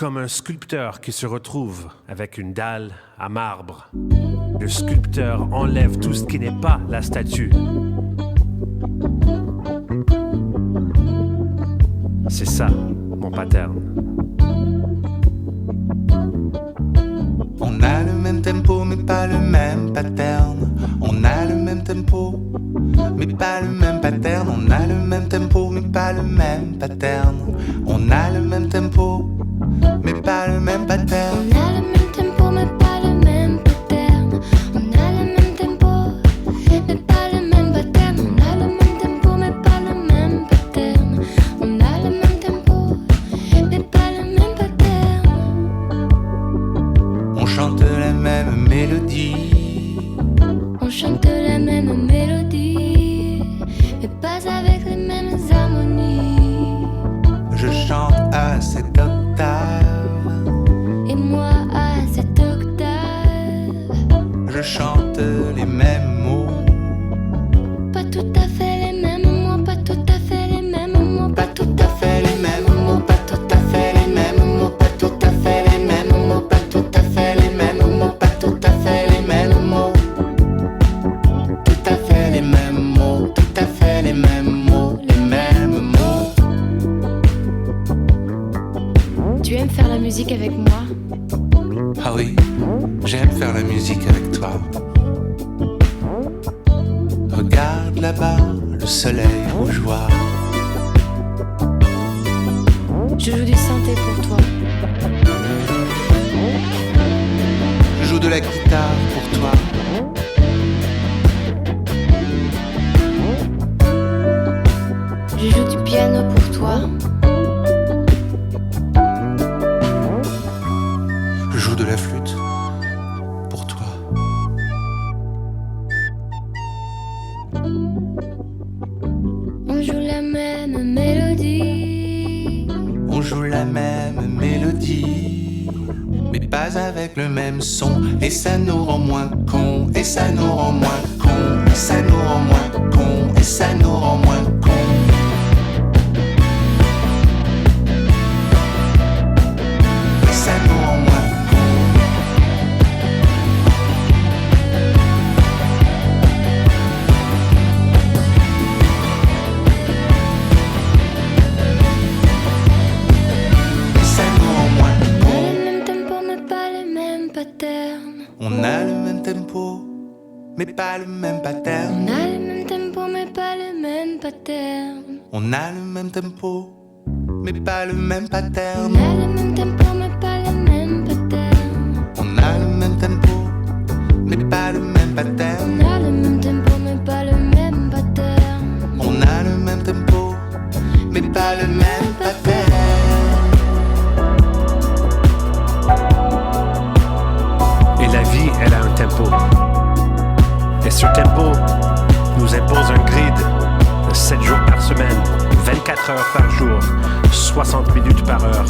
comme un sculpteur qui se retrouve avec une dalle à marbre. Le sculpteur enlève tout ce qui n'est pas la statue. C'est ça, mon pattern. On a le même tempo mais pas le même pattern. On a le même tempo mais pas le même pattern. On a le même tempo mais pas le même pattern. On a le même tempo mais pas le même pattern. On a le même tempo mais pas le même pattern. On a le même tempo mais pas le même pattern. On a le même tempo mais pas le même pattern. On a le même tempo mais pas le même pattern. On chante la même mélodie. On chante la même mélodie mais pas avec les mêmes harmonies. Je chante à cette octave Et moi à cette octave. je chante les mêmes mots. Pas tout à fait les mêmes mots, pas tout à fait les mêmes mots, pas tout à fait les mêmes mots, pas tout à fait les mêmes mots, pas tout à fait les mêmes mots, pas tout à fait les mêmes mots, pas tout à fait les mêmes mots. Tout à fait les mêmes mots, tout à fait les mêmes mots, les mêmes mots. Tu aimes faire la musique avec moi? Ah oui, j'aime faire la musique avec toi. Regarde là-bas, le soleil rougeoir. Je joue du synthé pour toi. Je joue de la guitare pour toi. Je joue du piano pour toi. Je joue de la flûte pour toi. On joue la même mélodie. On joue la même mélodie, mais pas avec le même son. Et ça nous rend moins cons. Et ça nous rend moins cons. Et ça nous rend moins cons. Et ça nous rend moins cons. Et ça nous rend moins on a le même tempo, mais pas le même pattern. On a le même tempo mais pas le même pattern. On a le même tempo, mais pas le même pattern. On a le même tempo mais pas le même pattern. On a le même tempo, mais pas le même pattern. On a le même tempo mais pas le même pattern. On a le même tempo, mais pas le même pattern. Et la vie, elle a un tempo. Et ce tempo nous impose un grid de 7 jours par semaine, 24 heures par jour, 60 minutes par heure.